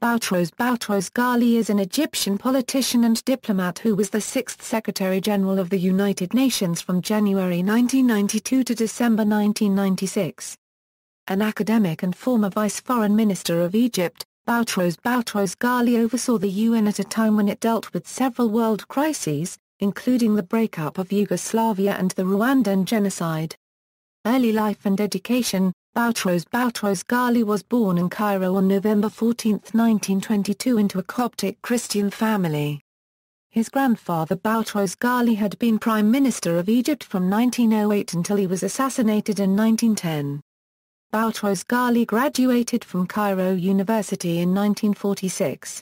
Boutros Ghali is an Egyptian politician and diplomat who was the sixth Secretary-General of the United Nations from January 1992 to December 1996. An academic and former Vice Foreign Minister of Egypt, Boutros Ghali oversaw the UN at a time when it dealt with several world crises, including the breakup of Yugoslavia and the Rwandan genocide. Early life and education. Boutros Ghali was born in Cairo on November 14, 1922 into a Coptic Christian family. His grandfather Boutros Ghali had been Prime Minister of Egypt from 1908 until he was assassinated in 1910. Boutros Ghali graduated from Cairo University in 1946.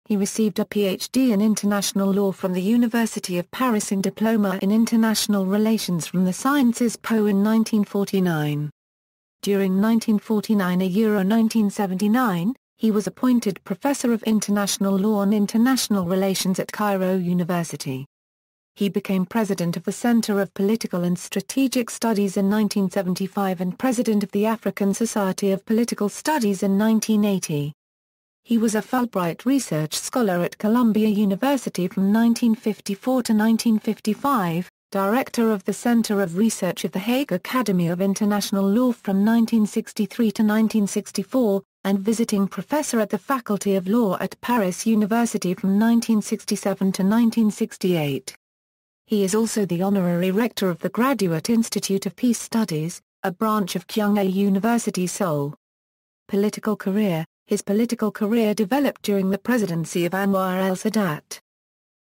He received a Ph.D. in International Law from the University of Paris and Diploma in International Relations from the Sciences Po in 1949. During 1949–1979, he was appointed Professor of International Law and International Relations at Cairo University. He became President of the Center of Political and Strategic Studies in 1975 and President of the African Society of Political Studies in 1980. He was a Fulbright Research Scholar at Columbia University from 1954 to 1955, Director of the Center of Research of the Hague Academy of International Law from 1963 to 1964, and visiting professor at the Faculty of Law at Paris University from 1967 to 1968. He is also the honorary rector of the Graduate Institute of Peace Studies, a branch of Kyung-A University Seoul. Political career. His political career developed during the presidency of Anwar el-Sadat.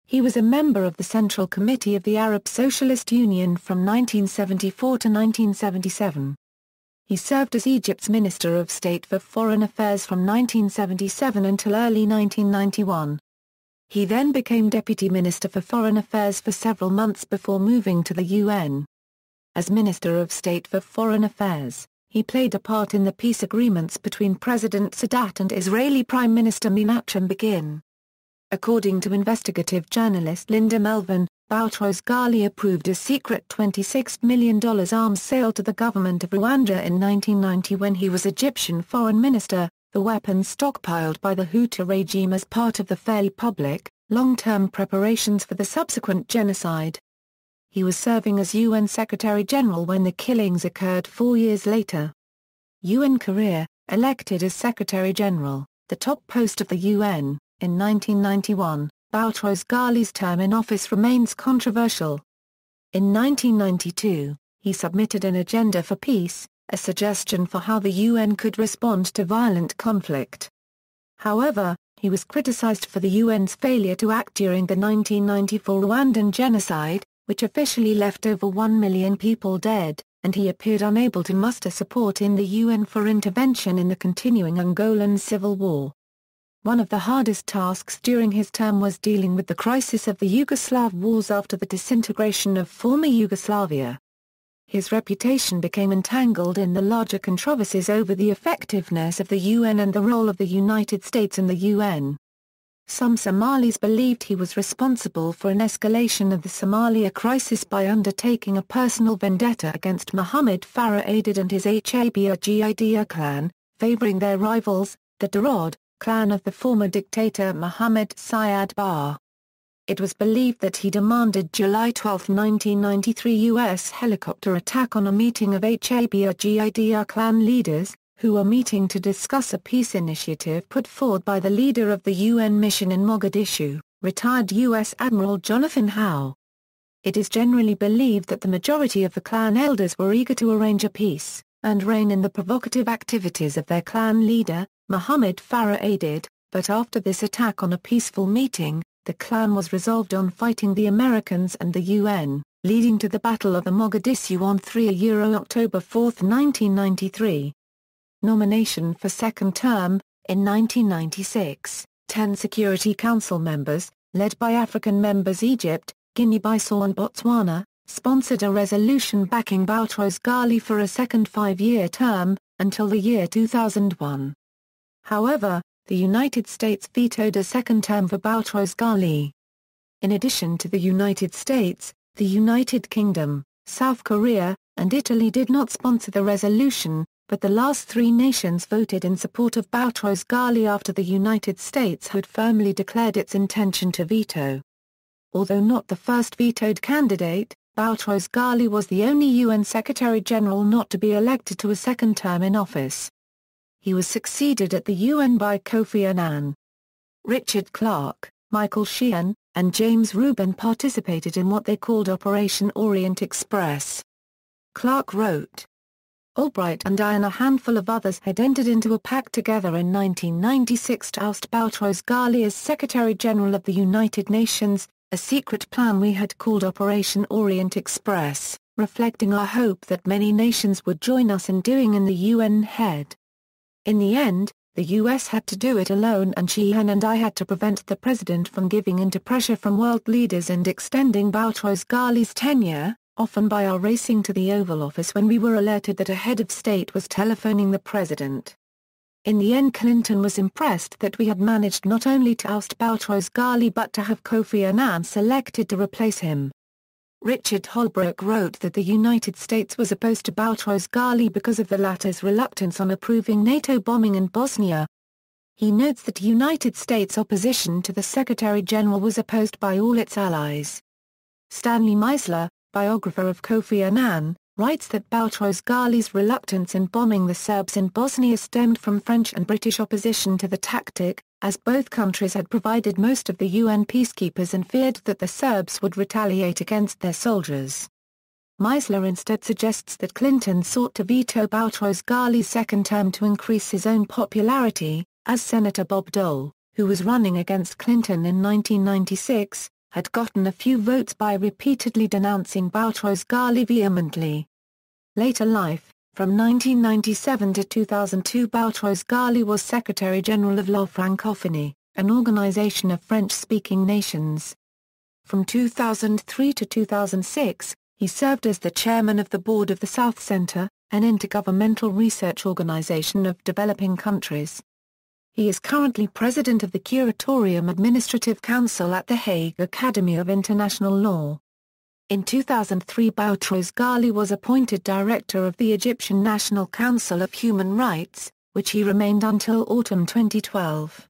He was a member of the Central Committee of the Arab Socialist Union from 1974 to 1977. He served as Egypt's Minister of State for Foreign Affairs from 1977 until early 1991. He then became Deputy Minister for Foreign Affairs for several months before moving to the UN. As Minister of State for Foreign Affairs, he played a part in the peace agreements between President Sadat and Israeli Prime Minister Menachem Begin. According to investigative journalist Linda Melvin, Boutros Ghali approved a secret $26 million arms sale to the government of Rwanda in 1990 when he was Egyptian foreign minister, the weapons stockpiled by the Hutu regime as part of the fairly public, long-term preparations for the subsequent genocide. He was serving as UN Secretary-General when the killings occurred 4 years later. UN career. Elected as Secretary-General, the top post of the UN, in 1991, Boutros Ghali's term in office remains controversial. In 1992, he submitted an agenda for peace, a suggestion for how the UN could respond to violent conflict. However, he was criticized for the UN's failure to act during the 1994 Rwandan genocide, which officially left over 1 million people dead, and he appeared unable to muster support in the UN for intervention in the continuing Angolan civil war. One of the hardest tasks during his term was dealing with the crisis of the Yugoslav wars after the disintegration of former Yugoslavia. His reputation became entangled in the larger controversies over the effectiveness of the UN and the role of the United States in the UN. Some Somalis believed he was responsible for an escalation of the Somalia crisis by undertaking a personal vendetta against Mohammed Farah Aidid and his Habr clan, favoring their rivals, the Darod clan of the former dictator Mohammed Siad Barre. It was believed that he demanded July 12, 1993 U.S. helicopter attack on a meeting of Habr clan leaders, who were meeting to discuss a peace initiative put forward by the leader of the UN mission in Mogadishu, retired U.S. Admiral Jonathan Howe. It is generally believed that the majority of the clan elders were eager to arrange a peace, and rein in the provocative activities of their clan leader, Mohammed Farah Aidid, but after this attack on a peaceful meeting, the clan was resolved on fighting the Americans and the UN, leading to the Battle of the Mogadishu on October 4, 1993. Nomination for second term. In 1996, 10 Security Council members, led by African members Egypt, Guinea-Bissau and Botswana, sponsored a resolution backing Boutros Ghali for a second 5-year term, until the year 2001. However, the United States vetoed a second term for Boutros Ghali. In addition to the United States, the United Kingdom, South Korea, and Italy did not sponsor the resolution, but the last three nations voted in support of Boutros-Ghali after the United States had firmly declared its intention to veto. Although not the first vetoed candidate, Boutros-Ghali was the only UN Secretary-General not to be elected to a second term in office. He was succeeded at the UN by Kofi Annan. Richard Clarke, Michael Sheehan, and James Rubin participated in what they called Operation Orient-Express. Clarke wrote, Albright and I and a handful of others had entered into a pact together in 1996 to oust Boutros-Ghali as Secretary-General of the United Nations, a secret plan we had called Operation Orient-Express, reflecting our hope that many nations would join us in doing in the UN head. In the end, the US had to do it alone and Sheehan and I had to prevent the president from giving in to pressure from world leaders and extending Boutros-Ghali's tenure, often by our racing to the Oval Office when we were alerted that a head of state was telephoning the president. In the end, Clinton was impressed that we had managed not only to oust Boutros-Ghali but to have Kofi Annan selected to replace him. Richard Holbrooke wrote that the United States was opposed to Boutros-Ghali because of the latter's reluctance on approving NATO bombing in Bosnia. He notes that United States opposition to the Secretary-General was opposed by all its allies. Stanley Meisler, biographer of Kofi Annan, writes that Boutros-Ghali's reluctance in bombing the Serbs in Bosnia stemmed from French and British opposition to the tactic, as both countries had provided most of the UN peacekeepers and feared that the Serbs would retaliate against their soldiers. Meisler instead suggests that Clinton sought to veto Boutros-Ghali's second term to increase his own popularity, as Senator Bob Dole, who was running against Clinton in 1996, had gotten a few votes by repeatedly denouncing Boutros-Ghali vehemently. Later life, from 1997 to 2002, Boutros-Ghali was Secretary-General of La Francophonie, an organization of French-speaking nations. From 2003 to 2006, he served as the chairman of the board of the South Center, an intergovernmental research organization of developing countries. He is currently president of the Curatorium Administrative Council at the Hague Academy of International Law. In 2003, Boutros-Ghali was appointed director of the Egyptian National Council of Human Rights, which he remained until autumn 2012.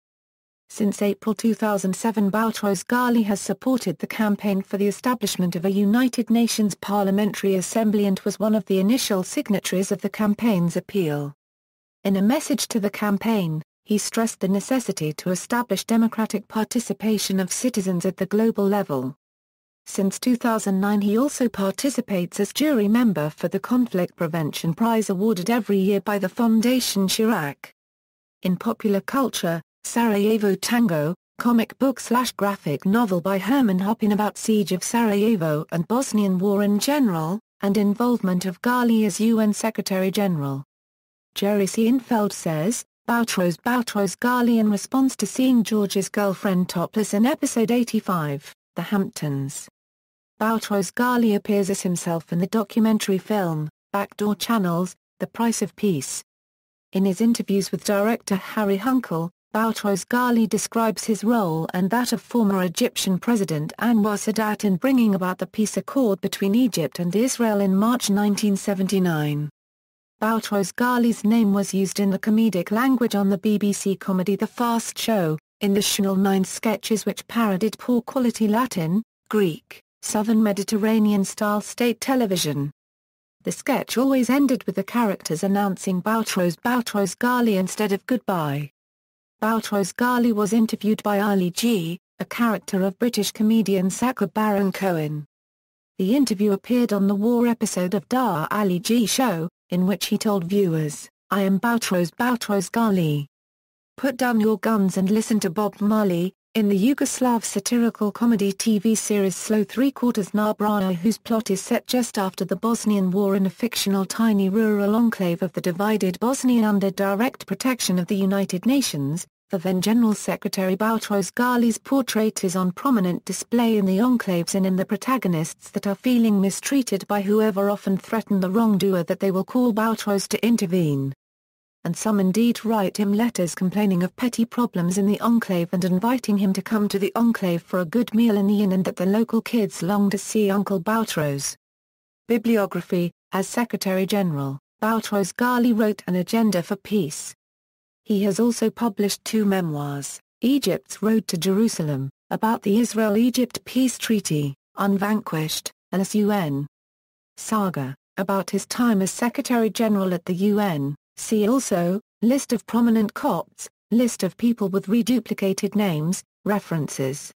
Since April 2007, Boutros-Ghali has supported the campaign for the establishment of a United Nations Parliamentary Assembly and was one of the initial signatories of the campaign's appeal. In a message to the campaign, he stressed the necessity to establish democratic participation of citizens at the global level. Since 2009, he also participates as jury member for the Conflict Prevention Prize awarded every year by the Fondation Chirac. In popular culture, Sarajevo Tango, comic book/graphic novel by Herman Hoppin about Siege of Sarajevo and Bosnian War in general, and involvement of Ghali as UN Secretary-General. Jerry Seinfeld says, Boutros-Ghali in response to seeing George's girlfriend topless in episode 85, The Hamptons. Boutros-Ghali appears as himself in the documentary film, Backdoor Channels, The Price of Peace. In his interviews with director Harry Hunkel, Boutros-Ghali describes his role and that of former Egyptian President Anwar Sadat in bringing about the peace accord between Egypt and Israel in March 1979. Boutros-Ghali's name was used in the comedic language on the BBC comedy The Fast Show, in the Channel 9 sketches which parodied poor-quality Latin, Greek, Southern Mediterranean-style state television. The sketch always ended with the characters announcing Boutros-Ghali instead of goodbye. Boutros-Ghali was interviewed by Ali G., a character of British comedian Sacha Baron Cohen. The interview appeared on the war episode of Da Ali G Show, in which he told viewers, "I am Boutros-Ghali. Put down your guns and listen to Bob Marley," in the Yugoslav satirical comedy TV series Slow Three Quarters Na Brana, whose plot is set just after the Bosnian War in a fictional tiny rural enclave of the divided Bosnia under direct protection of the United Nations. The then General Secretary Boutros-Ghali's portrait is on prominent display in the enclaves and in the protagonists that are feeling mistreated by whoever often threaten the wrongdoer that they will call Boutros to intervene. And some indeed write him letters complaining of petty problems in the enclave and inviting him to come to the enclave for a good meal in the inn, and that the local kids long to see Uncle Boutros. Bibliography. As Secretary-General, Boutros Ghali wrote An Agenda for Peace. He has also published 2 memoirs, Egypt's Road to Jerusalem, about the Israel-Egypt Peace Treaty, Unvanquished, and UN Saga, about his time as Secretary-General at the UN. See also, List of prominent Copts, List of people with reduplicated names, references.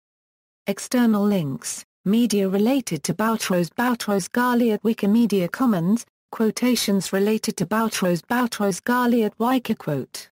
External links, media related to Boutros Ghali at Wikimedia Commons, quotations related to Boutros Ghali at Wikiquote.